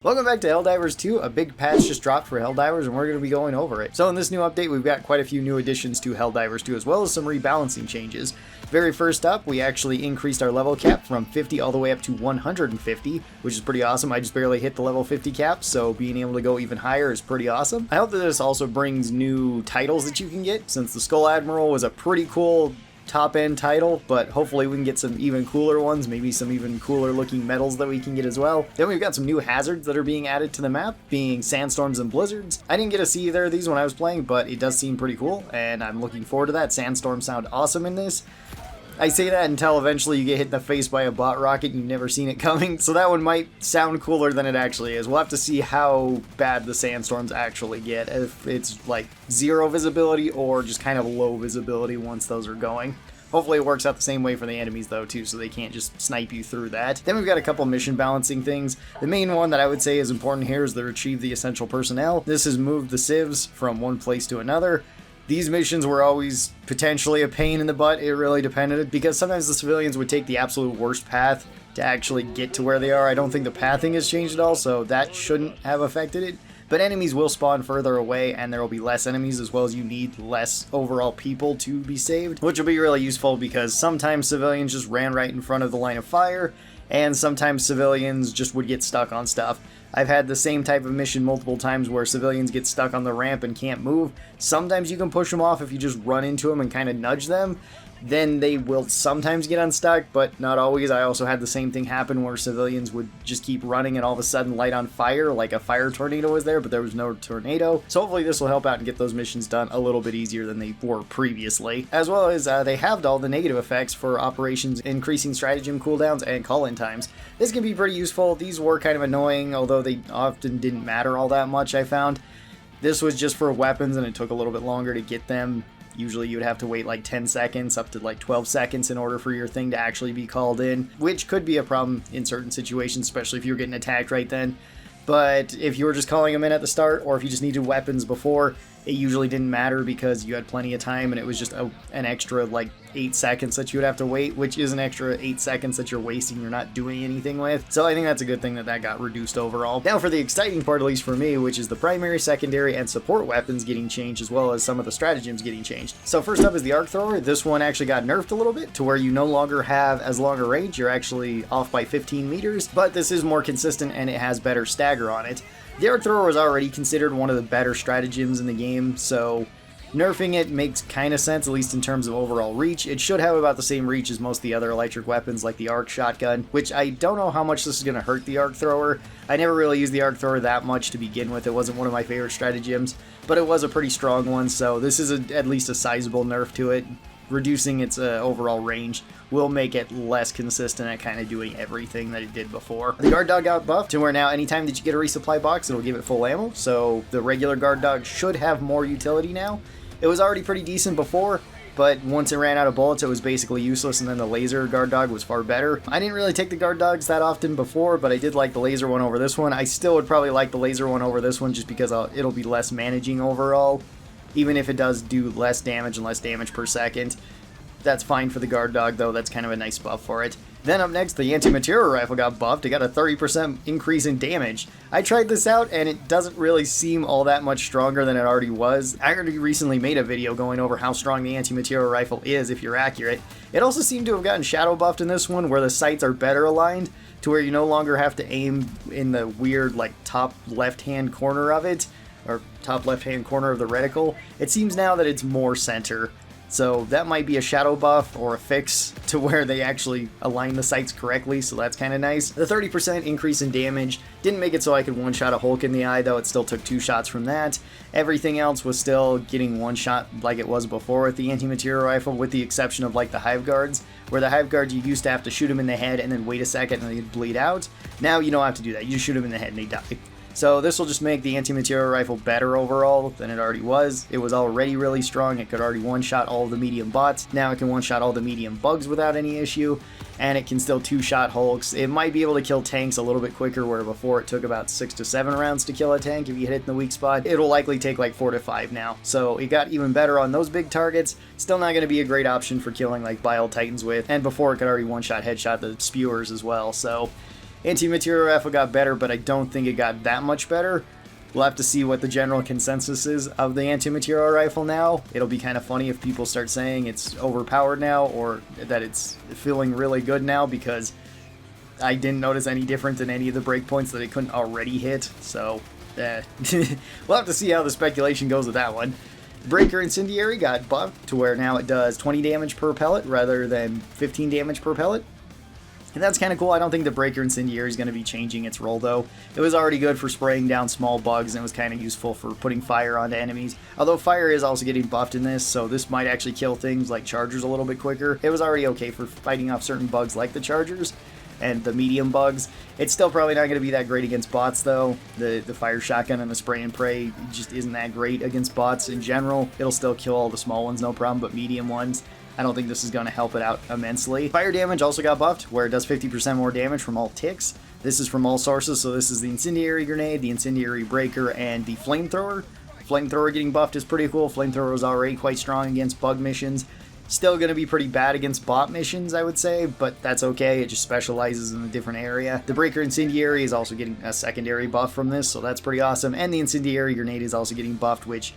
Welcome back to Helldivers 2. A big patch just dropped for Helldivers and we're going to be going over it. So in this new update we've got quite a few new additions to Helldivers 2 as well as some rebalancing changes. Very first up, we actually increased our level cap from 50 all the way up to 150, which is pretty awesome. I just barely hit the level 50 cap, so being able to go even higher is pretty awesome. I hope that this also brings new titles that you can get, since the Skull Admiral was a pretty cool top-end title, but hopefully we can get some even cooler ones, maybe some even cooler looking medals that we can get as well. Then we've got some new hazards that are being added to the map, being sandstorms and blizzards. I didn't get to see either of these when I was playing, but it does seem pretty cool, and I'm looking forward to that. Sandstorms sound awesome in this. I say that until eventually you get hit in the face by a bot rocket and you've never seen it coming, so that one might sound cooler than it actually is. We'll have to see how bad the sandstorms actually get, if it's like zero visibility or just kind of low visibility once those are going. Hopefully it works out the same way for the enemies though too, so they can't just snipe you through that. Then we've got a couple mission balancing things. The main one that I would say is important here is the retrieve the essential personnel. This has moved the civs from one place to another. These missions were always potentially a pain in the butt. It really depended, because sometimes the civilians would take the absolute worst path to actually get to where they are. I don't think the pathing has changed at all, so that shouldn't have affected it. But enemies will spawn further away, and there will be less enemies, as well as you need less overall people to be saved, which will be really useful because sometimes civilians just ran right in front of the line of fire, and sometimes civilians just would get stuck on stuff. I've had the same type of mission multiple times where civilians get stuck on the ramp and can't move. Sometimes you can push them off if you just run into them and kind of nudge them. Then they will sometimes get unstuck, but not always. I also had the same thing happen where civilians would just keep running and all of a sudden light on fire, like a fire tornado was there, but there was no tornado. So hopefully this will help out and get those missions done a little bit easier than they were previously. As well as they halved all the negative effects for operations, increasing stratagem cooldowns and call-in times. This can be pretty useful. These were kind of annoying, although they often didn't matter all that much, I found. This was just for weapons and it took a little bit longer to get them. Usually you would have to wait like 10 seconds up to like 12 seconds in order for your thing to actually be called in, which could be a problem in certain situations, especially if you're getting attacked right then. But if you were just calling them in at the start, or if you just needed weapons before, it usually didn't matter because you had plenty of time and it was just an extra like 8 seconds that you would have to wait, which is an extra 8 seconds that you're wasting, you're not doing anything with. So I think that's a good thing that that got reduced overall. Now for the exciting part, at least for me, which is the primary, secondary, and support weapons getting changed, as well as some of the stratagems getting changed. So first up is the arc thrower. This one actually got nerfed a little bit to where you no longer have as long a range. You're actually off by 15 meters, but this is more consistent and it has better stagger on it. The arc thrower was already considered one of the better stratagems in the game, so nerfing it makes kind of sense, at least in terms of overall reach. It should have about the same reach as most of the other electric weapons, like the arc shotgun, which I don't know how much this is going to hurt the arc thrower. I never really used the arc thrower that much to begin with. It wasn't one of my favorite stratagems, but it was a pretty strong one, so this is at least a sizable nerf to it. Reducing its overall range will make it less consistent at kind of doing everything that it did before. The guard dog got buffed to where now anytime that you get a resupply box, it'll give it full ammo, so the regular guard dog should have more utility now. It was already pretty decent before, but once it ran out of bullets, it was basically useless, and then the laser guard dog was far better. I didn't really take the guard dogs that often before, but I did like the laser one over this one. I still would probably like the laser one over this one just because it'll be less managing overall. Even if it does do less damage and less damage per second. That's fine for the guard dog though, that's kind of a nice buff for it. Then up next, the AntiMaterial Rifle got buffed. It got a 30% increase in damage. I tried this out and it doesn't really seem all that much stronger than it already was. I already recently made a video going over how strong the AntiMaterial Rifle is if you're accurate. It also seemed to have gotten shadow buffed in this one, where the sights are better aligned, to where you no longer have to aim in the weird like top left hand corner of it, or top left hand corner of the reticle. It seems now that it's more center. So that might be a shadow buff or a fix to where they actually align the sights correctly, so that's kind of nice. The 30% increase in damage didn't make it so I could one-shot a Hulk in the eye, though. It still took 2 shots from that. Everything else was still getting one shot like it was before with the AntiMaterial Rifle, with the exception of like the Hive Guards, where the Hive Guards you used to have to shoot them in the head and then wait a second and they'd bleed out. Now you don't have to do that. You just shoot them in the head and they die. So this will just make the AntiMaterial Rifle better overall than it already was. It was already really strong. It could already one-shot all the medium bots. Now it can one-shot all the medium bugs without any issue, and it can still 2-shot Hulks. It might be able to kill tanks a little bit quicker, where before it took about 6 to 7 rounds to kill a tank if you hit it in the weak spot. It'll likely take like 4 to 5 now. So it got even better on those big targets. Still not going to be a great option for killing like Bile Titans with, and before it could already one-shot headshot the spewers as well. So AntiMaterial Rifle got better, but I don't think it got that much better. We'll have to see what the general consensus is of the AntiMaterial Rifle now. It'll be kind of funny if people start saying it's overpowered now, or that it's feeling really good now, because I didn't notice any difference in any of the breakpoints that it couldn't already hit, so we'll have to see how the speculation goes with that one. Breaker Incendiary got buffed to where now it does 20 damage per pellet rather than 15 damage per pellet. And that's kind of cool. I don't think the Breaker Incendiary is going to be changing its role, though. It was already good for spraying down small bugs, and it was kind of useful for putting fire onto enemies. Although fire is also getting buffed in this, so this might actually kill things like chargers a little bit quicker. It was already okay for fighting off certain bugs like the chargers and the medium bugs. It's still probably not going to be that great against bots, though. The fire shotgun and the spray and pray just isn't that great against bots in general. It'll still kill all the small ones, no problem, but medium ones, I don't think this is going to help it out immensely. Fire damage also got buffed, where it does 50% more damage from all ticks. This is from all sources, so this is the Incendiary Grenade, the Incendiary Breaker, and the Flamethrower. Flamethrower getting buffed is pretty cool. Flamethrower was already quite strong against bug missions. Still going to be pretty bad against bot missions, I would say, but that's okay. It just specializes in a different area. The Breaker Incendiary is also getting a secondary buff from this, so that's pretty awesome. And the Incendiary Grenade is also getting buffed, which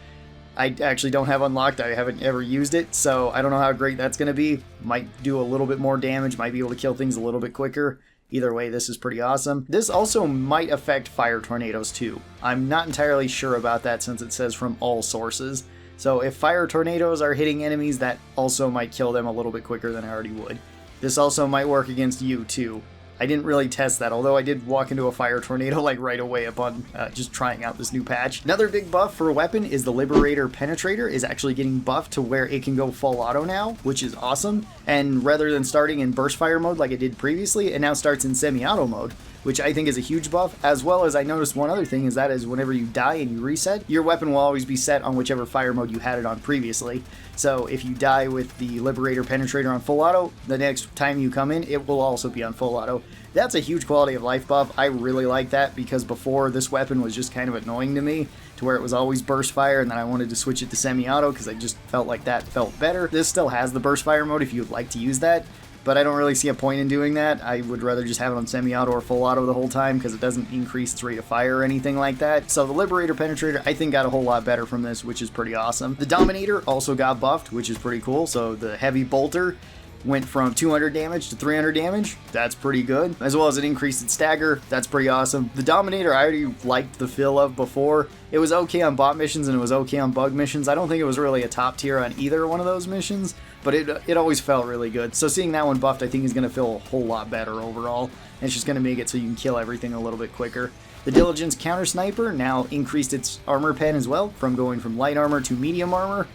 I actually don't have unlocked. I haven't ever used it, so I don't know how great that's going to be. Might do a little bit more damage, might be able to kill things a little bit quicker. Either way, this is pretty awesome. This also might affect fire tornadoes too. I'm not entirely sure about that since it says from all sources. So if fire tornadoes are hitting enemies, that also might kill them a little bit quicker than I already would. This also might work against you too. I didn't really test that, although I did walk into a fire tornado like right away upon just trying out this new patch. Another big buff for a weapon is the Liberator Penetrator is actually getting buffed to where it can go full auto now, which is awesome. And rather than starting in burst fire mode like it did previously, it now starts in semi-auto mode, which I think is a huge buff. As well as I noticed one other thing is that is whenever you die and you reset, your weapon will always be set on whichever fire mode you had it on previously. So if you die with the Liberator Penetrator on full auto, the next time you come in, it will also be on full auto. That's a huge quality of life buff. I really like that because before this weapon was just kind of annoying to me, to where it was always burst fire, and then I wanted to switch it to semi-auto because I just felt like that felt better. This still has the burst fire mode if you would like to use that, but I don't really see a point in doing that. I would rather just have it on semi-auto or full auto the whole time because it doesn't increase its rate of fire or anything like that. So the Liberator Penetrator I think got a whole lot better from this, which is pretty awesome. The Dominator also got buffed, which is pretty cool. So the Heavy Bolter went from 200 damage to 300 damage. That's pretty good. As well as it increased its stagger. That's pretty awesome. The Dominator I already liked the feel of before. It was okay on bot missions and it was okay on bug missions. I don't think it was really a top tier on either one of those missions, but it always felt really good. So seeing that one buffed I think is going to feel a whole lot better overall. And it's just going to make it so you can kill everything a little bit quicker. The Diligence Counter Sniper now increased its armor pen as well, from going from light armor to medium armor.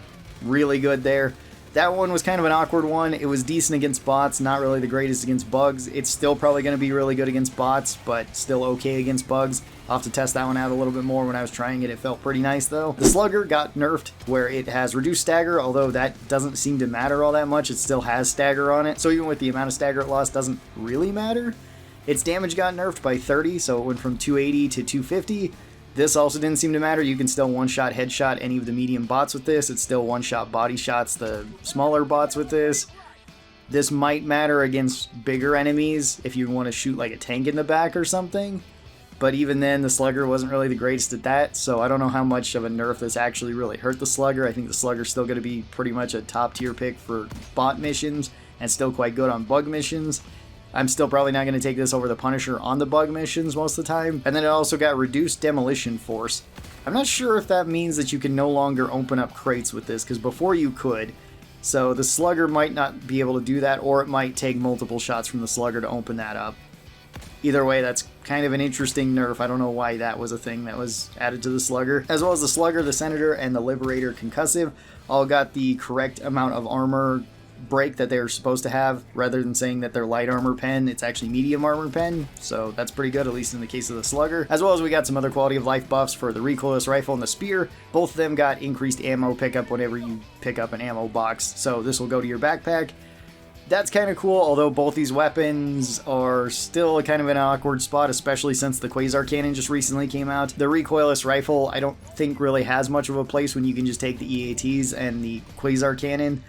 Really good there. That one was kind of an awkward one. It was decent against bots, not really the greatest against bugs. It's still probably going to be really good against bots, but still okay against bugs. I'll have to test that one out a little bit more. When I was trying it, it felt pretty nice though. The Slugger got nerfed where it has reduced stagger, although that doesn't seem to matter all that much. It still has stagger on it, so even with the amount of stagger it lost, doesn't really matter. Its damage got nerfed by 30, so it went from 280 to 250. This also didn't seem to matter. You can still one-shot headshot any of the medium bots with this. It's still one-shot body shots the smaller bots with this. This might matter against bigger enemies if you want to shoot like a tank in the back or something. But even then, the Slugger wasn't really the greatest at that, so I don't know how much of a nerf this actually really hurt the Slugger. I think the Slugger's still going to be pretty much a top-tier pick for bot missions and still quite good on bug missions. I'm still probably not going to take this over the Punisher on the bug missions most of the time. And then it also got reduced demolition force. I'm not sure if that means that you can no longer open up crates with this, because before you could. So the Slugger might not be able to do that, or it might take multiple shots from the Slugger to open that up. Either way, that's kind of an interesting nerf. I don't know why that was a thing that was added to the Slugger. As well as the Slugger, the Senator, and the Liberator Concussive all got the correct amount of armor break that they're supposed to have. Rather than saying that they're light armor pen, it's actually medium armor pen, so that's pretty good, at least in the case of the Slugger. As well as we got some other quality of life buffs for the Recoilless Rifle and the Spear. Both of them got increased ammo pickup whenever you pick up an ammo box, so this will go to your backpack. That's kind of cool, although both these weapons are still kind of in an awkward spot, especially since the Quasar Cannon just recently came out. The Recoilless Rifle I don't think really has much of a place when you can just take the EATs and the Quasar Cannon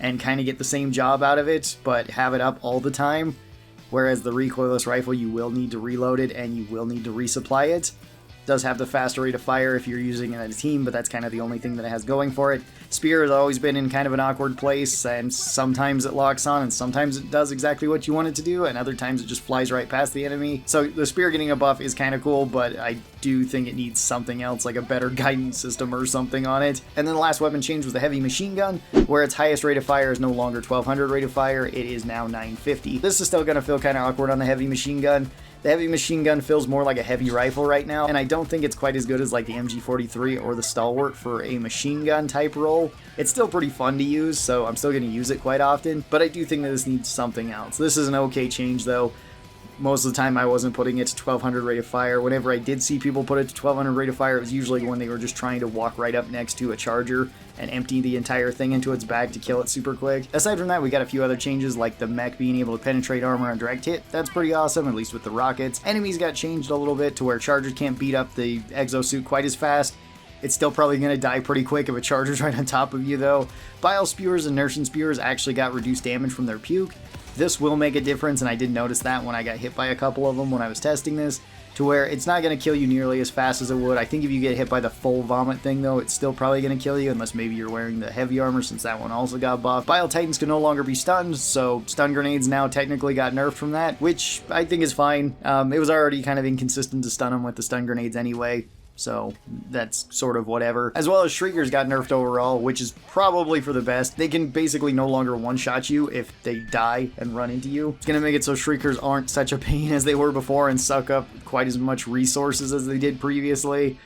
and kind of get the same job out of it, but have it up all the time. whereas the recoilless rifle you will need to reload it and you will need to resupply it. Does have the faster rate of fire if you're using it as a team, but that's kind of the only thing that it has going for it. Spear has always been in kind of an awkward place, and sometimes it locks on, and sometimes it does exactly what you want it to do, and other times it just flies right past the enemy. So the Spear getting a buff is kind of cool, but I do think it needs something else, like a better guidance system or something on it. And then the last weapon change was the heavy machine gun, where its highest rate of fire is no longer 1200 rate of fire, it is now 950. This is still going to feel kind of awkward on the heavy machine gun. The heavy machine gun feels more like a heavy rifle right now, and I don't think it's quite as good as like the MG43 or the Stalwart for a machine gun type role. It's still pretty fun to use, so I'm still going to use it quite often, but I do think that this needs something else. This is an okay change though. Most of the time I wasn't putting it to 1200 rate of fire. Whenever I did see people put it to 1200 rate of fire, it was usually when they were just trying to walk right up next to a charger and empty the entire thing into its bag to kill it super quick. Aside from that, we got a few other changes, like the mech being able to penetrate armor on direct hit. That's pretty awesome, at least with the rockets. Enemies got changed a little bit to where chargers can't beat up the exosuit quite as fast. It's still probably going to die pretty quick if a charger's right on top of you though. Bile spewers and Nerfs spewers actually got reduced damage from their puke. This will make a difference, and I did notice that when I got hit by a couple of them when I was testing this, to where it's not going to kill you nearly as fast as it would. I think if you get hit by the full vomit thing though, it's still probably going to kill you, unless maybe you're wearing the heavy armor, since that one also got buffed. Bile Titans can no longer be stunned, so stun grenades now technically got nerfed from that, which I think is fine. It was already kind of inconsistent to stun them with the stun grenades anyway, so that's sort of whatever. As well as Shriekers got nerfed overall, which is probably for the best. They can basically no longer one-shot you if they die and run into you. It's going to make it so Shriekers aren't such a pain as they were before and suck up quite as much resources as they did previously.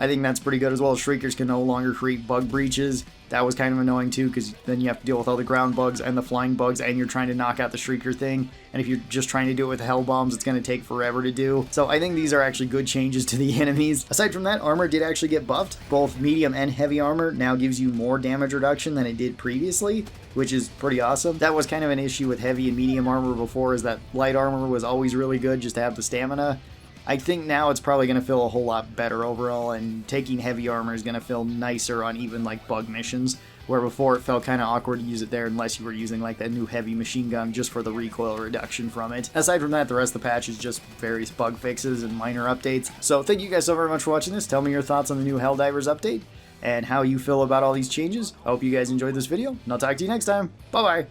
I think that's pretty good, as well as Shriekers can no longer create bug breaches. That was kind of annoying too, because then you have to deal with all the ground bugs and the flying bugs, and you're trying to knock out the Shrieker thing, and if you're just trying to do it with hell bombs, it's going to take forever to do. So I think these are actually good changes to the enemies. Aside from that, armor did actually get buffed. Both medium and heavy armor now gives you more damage reduction than it did previously, which is pretty awesome. That was kind of an issue with heavy and medium armor before, is that light armor was always really good just to have the stamina. I think now it's probably going to feel a whole lot better overall, and taking heavy armor is going to feel nicer on even like bug missions, where before it felt kind of awkward to use it there unless you were using like that new heavy machine gun just for the recoil reduction from it. Aside from that, the rest of the patch is just various bug fixes and minor updates. So thank you guys so very much for watching this. Tell me your thoughts on the new Helldivers update and how you feel about all these changes. I hope you guys enjoyed this video, and I'll talk to you next time. Bye bye!